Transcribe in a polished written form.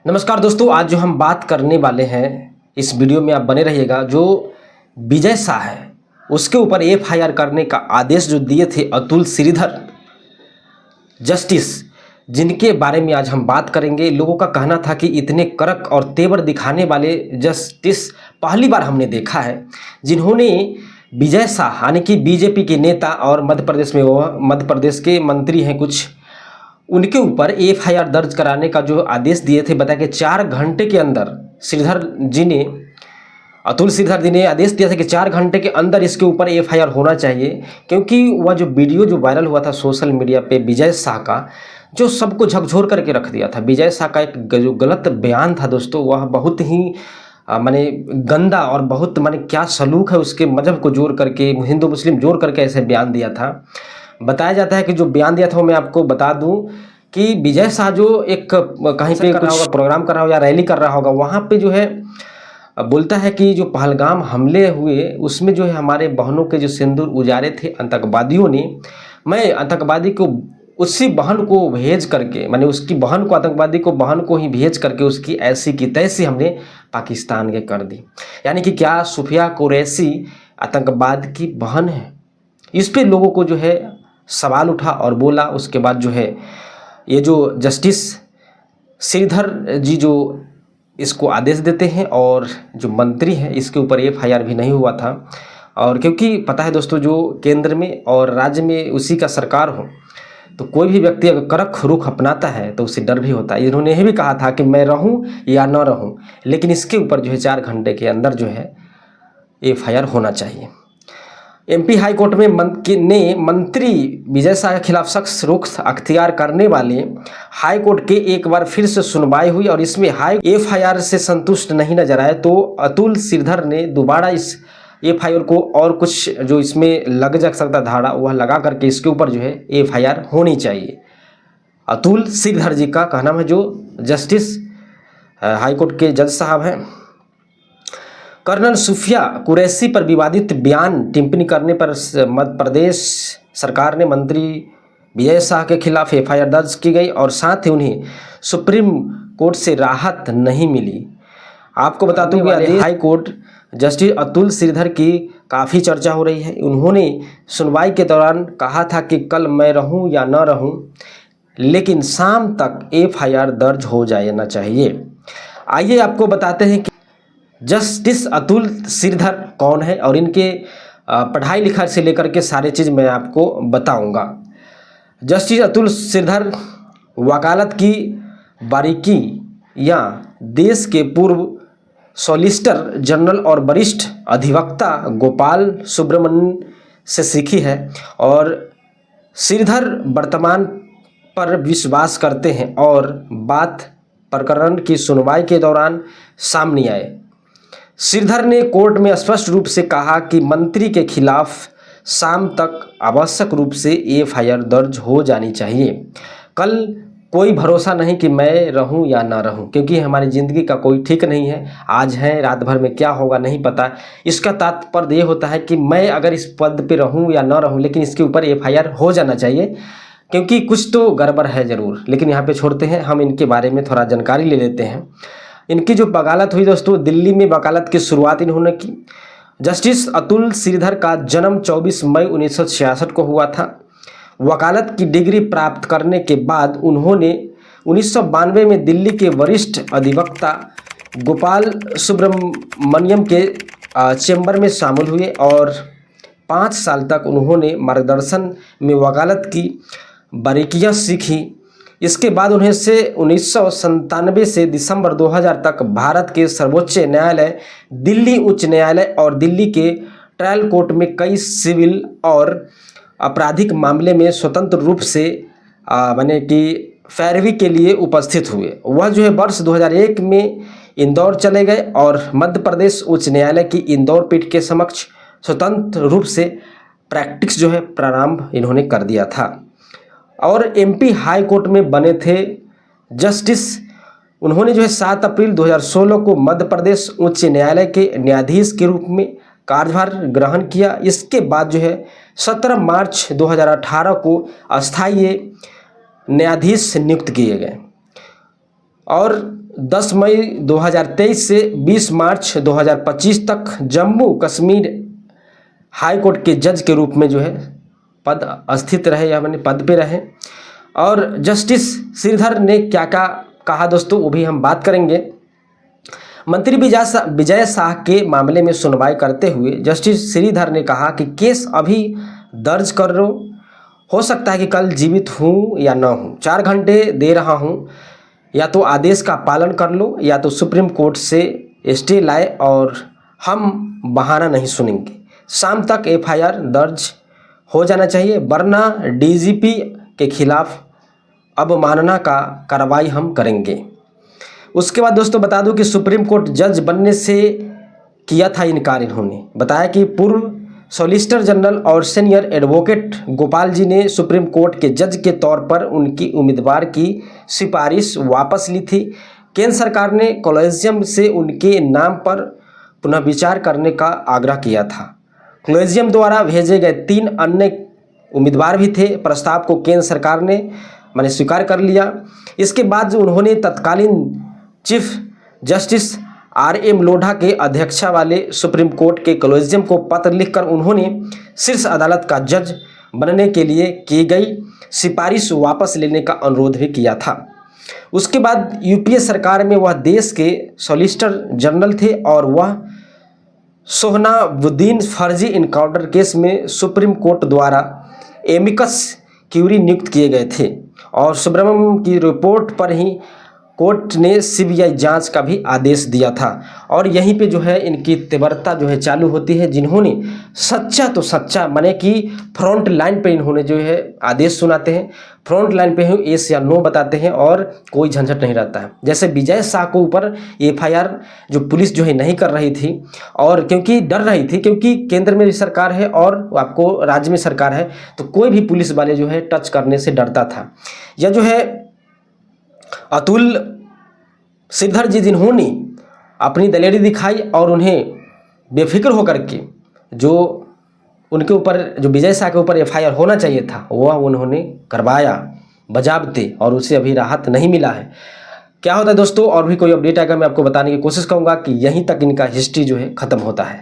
नमस्कार दोस्तों, आज जो हम बात करने वाले हैं इस वीडियो में आप बने रहिएगा। जो विजय शाह है उसके ऊपर एफआईआर करने का आदेश जो दिए थे अतुल श्रीधर जस्टिस, जिनके बारे में आज हम बात करेंगे। लोगों का कहना था कि इतने कड़क और तेवर दिखाने वाले जस्टिस पहली बार हमने देखा है, जिन्होंने विजय शाह यानी कि बीजेपी के नेता और मध्य प्रदेश में वो मध्य प्रदेश के मंत्री हैं कुछ, उनके ऊपर एफआईआर दर्ज कराने का जो आदेश दिए थे। बताया कि 4 घंटे के अंदर अतुल श्रीधर जी ने आदेश दिया था कि 4 घंटे के अंदर इसके ऊपर एफआईआर होना चाहिए, क्योंकि वह जो वीडियो जो वायरल हुआ था सोशल मीडिया पे विजय शाह का, जो सबको झकझोर करके रख दिया था। विजय शाह का एक जो गलत बयान था दोस्तों, वह बहुत ही माने गंदा और बहुत माने क्या सलूक है उसके मजहब को जोड़ करके, हिंदू मुस्लिम जोड़ करके ऐसे बयान दिया था। बताया जाता है कि जो बयान दिया था वो मैं आपको बता दूं कि विजय शाह जो एक कहीं पे कुछ प्रोग्राम कर रहा होगा या रैली कर रहा होगा, वहाँ पे जो है बोलता है कि जो पहलगाम हमले हुए उसमें जो है हमारे बहनों के जो सिंदूर उजारे थे आतंकवादियों ने, मैं आतंकवादी को उसी बहन को भेज करके, मैंने उसकी बहन को, आतंकवादी को बहन को ही भेज करके उसकी ऐसी की तैसी हमने पाकिस्तान के कर दी। यानी कि क्या सुफिया कुरैशी आतंकवाद की बहन है? इस पे लोगों को जो है सवाल उठा और बोला। उसके बाद जो है ये जो जस्टिस श्रीधर जी जो इसको आदेश देते हैं और जो मंत्री हैं इसके ऊपर एफआईआर भी नहीं हुआ था। और क्योंकि पता है दोस्तों, जो केंद्र में और राज्य में उसी का सरकार हो तो कोई भी व्यक्ति अगर कड़क रुख अपनाता है तो उसे डर भी होता है। इन्होंने यह भी कहा था कि मैं रहूं या न रहूं, लेकिन इसके ऊपर जो है 4 घंटे के अंदर जो है एफआईआर होना चाहिए। एमपी हाई कोर्ट में मंत्री विजय शाह के खिलाफ सख्त रुख अख्तियार करने वाले हाई कोर्ट के एक बार फिर से सुनवाई हुई और इसमें हाई एफआईआर से संतुष्ट नहीं नजर आए तो अतुल श्रीधर ने दोबारा इस एफआईआर को और कुछ जो इसमें लग जा सकता धारा वह लगा करके इसके ऊपर जो है एफआईआर होनी चाहिए। अतुल श्रीधर जी का कहना है, जो जस्टिस हाई कोर्ट के जज साहब हैं। कर्नल सुफिया कुरैशी पर विवादित बयान टिप्पणी करने पर मध्य प्रदेश सरकार ने मंत्री विजय शाह के खिलाफ एफआईआर दर्ज की गई और साथ ही उन्हें सुप्रीम कोर्ट से राहत नहीं मिली। आपको बता दूं कि high court justice Atul Shridhar की काफ़ी चर्चा हो रही है। उन्होंने सुनवाई के दौरान कहा था कि कल मैं रहूं या न रहूं, लेकिन शाम तक एफआईआर दर्ज हो जाना चाहिए। आइए आपको बताते हैं कि जस्टिस अतुल श्रीधर कौन है और इनके पढ़ाई लिखाई से लेकर के सारे चीज़ मैं आपको बताऊंगा। जस्टिस अतुल श्रीधर वकालत की बारीकी या देश के पूर्व सॉलिसिटर जनरल और वरिष्ठ अधिवक्ता गोपाल सुब्रमण्यन से सीखी है और श्रीधर वर्तमान पर विश्वास करते हैं और बात प्रकरण की सुनवाई के दौरान सामने आए। श्रीधर ने कोर्ट में स्पष्ट रूप से कहा कि मंत्री के खिलाफ शाम तक आवश्यक रूप से एफआईआर दर्ज हो जानी चाहिए। कल कोई भरोसा नहीं कि मैं रहूं या ना रहूं, क्योंकि हमारी ज़िंदगी का कोई ठीक नहीं है। आज है, रात भर में क्या होगा नहीं पता। इसका तात्पर्य ये होता है कि मैं अगर इस पद पे रहूं या ना रहूं, लेकिन इसके ऊपर एफआईआर हो जाना चाहिए, क्योंकि कुछ तो गड़बड़ है ज़रूर। लेकिन यहाँ पे छोड़ते हैं, हम इनके बारे में थोड़ा जानकारी ले लेते हैं। इनकी जो वकालत हुई दोस्तों, दिल्ली में वकालत की शुरुआत इन्होंने की। जस्टिस अतुल श्रीधर का जन्म 24 मई 1966 को हुआ था। वकालत की डिग्री प्राप्त करने के बाद उन्होंने 1992 में दिल्ली के वरिष्ठ अधिवक्ता गोपाल सुब्रमण्यम के चैम्बर में शामिल हुए और 5 साल तक उन्होंने मार्गदर्शन में वकालत की बारीकियां सीखी। इसके बाद उन्हें से 1997 से दिसंबर 2000 तक भारत के सर्वोच्च न्यायालय, दिल्ली उच्च न्यायालय और दिल्ली के ट्रायल कोर्ट में कई सिविल और आपराधिक मामले में स्वतंत्र रूप से माने कि पैरवी के लिए उपस्थित हुए। वह जो है वर्ष 2001 में इंदौर चले गए और मध्य प्रदेश उच्च न्यायालय की इंदौर पीठ के समक्ष स्वतंत्र रूप से प्रैक्टिस जो है प्रारंभ इन्होंने कर दिया था और एमपी हाई कोर्ट में बने थे जस्टिस। उन्होंने जो है 7 अप्रैल 2016 को मध्य प्रदेश उच्च न्यायालय के न्यायाधीश के रूप में कार्यभार ग्रहण किया। इसके बाद जो है 17 मार्च 2018 को अस्थायी न्यायाधीश नियुक्त किए गए और 10 मई 2023 से 20 मार्च 2025 तक जम्मू कश्मीर हाई कोर्ट के जज के रूप में जो है पद स्थित रहे या मैंने पद पे रहे। और जस्टिस श्रीधर ने क्या क्या कहा दोस्तों वो भी हम बात करेंगे। मंत्री विजय शाह के मामले में सुनवाई करते हुए जस्टिस श्रीधर ने कहा कि केस अभी दर्ज कर लो, हो सकता है कि कल जीवित हूँ या ना हूँ, 4 घंटे दे रहा हूँ, या तो आदेश का पालन कर लो या तो सुप्रीम कोर्ट से स्टे लाए और हम बहाना नहीं सुनेंगे। शाम तक एफआईआर दर्ज हो जाना चाहिए वरना डीजीपी के खिलाफ अवमानना का कार्रवाई हम करेंगे। उसके बाद दोस्तों बता दूं कि सुप्रीम कोर्ट जज बनने से किया था इनकार। इन्होंने बताया कि पूर्व सॉलिसिटर जनरल और सीनियर एडवोकेट गोपाल जी ने सुप्रीम कोर्ट के जज के तौर पर उनकी उम्मीदवार की सिफारिश वापस ली थी। केंद्र सरकार ने कॉलेजियम से उनके नाम पर पुनः विचार करने का आग्रह किया था। कॉलेजियम द्वारा भेजे गए 3 अन्य उम्मीदवार भी थे। प्रस्ताव को केंद्र सरकार ने स्वीकार कर लिया। इसके बाद उन्होंने तत्कालीन चीफ जस्टिस RM लोढ़ा के अध्यक्षता वाले सुप्रीम कोर्ट के कॉलेजियम को पत्र लिखकर उन्होंने शीर्ष अदालत का जज बनने के लिए की गई सिफारिश वापस लेने का अनुरोध भी किया था। उसके बाद यूपीए सरकार में वह देश के सॉलिसिटर जनरल थे और वह सोहराबुद्दीन फर्जी इनकाउंटर केस में सुप्रीम कोर्ट द्वारा एमिकस क्यूरी नियुक्त किए गए थे और सुब्रमण्यम की रिपोर्ट पर ही कोर्ट ने सीबीआई जांच का भी आदेश दिया था। और यहीं पे जो है इनकी तीव्रता जो है चालू होती है। जिन्होंने सच्चा तो सच्चा माने कि फ्रंट लाइन पे इन्होंने जो है आदेश सुनाते हैं, फ्रंट लाइन पे ही येस या नो बताते हैं और कोई झंझट नहीं रहता है। जैसे विजय शाह को ऊपर एफआईआर जो पुलिस जो है नहीं कर रही थी और क्योंकि डर रही थी, क्योंकि केंद्र में भी सरकार है और आपको राज्य में सरकार है, तो कोई भी पुलिस वाले जो है टच करने से डरता था। यह जो है अतुल श्रीधर जी जिन्होंने अपनी दलेरी दिखाई और उन्हें बेफिक्र होकर के जो उनके ऊपर जो विजय शाह के ऊपर एफआईआर होना चाहिए था वह उन्होंने करवाया बजाबते और उसे अभी राहत नहीं मिला है। क्या होता है दोस्तों, और भी कोई अपडेट आएगा मैं आपको बताने की कोशिश करूंगा कि यहीं तक इनका हिस्ट्री जो है ख़त्म होता है।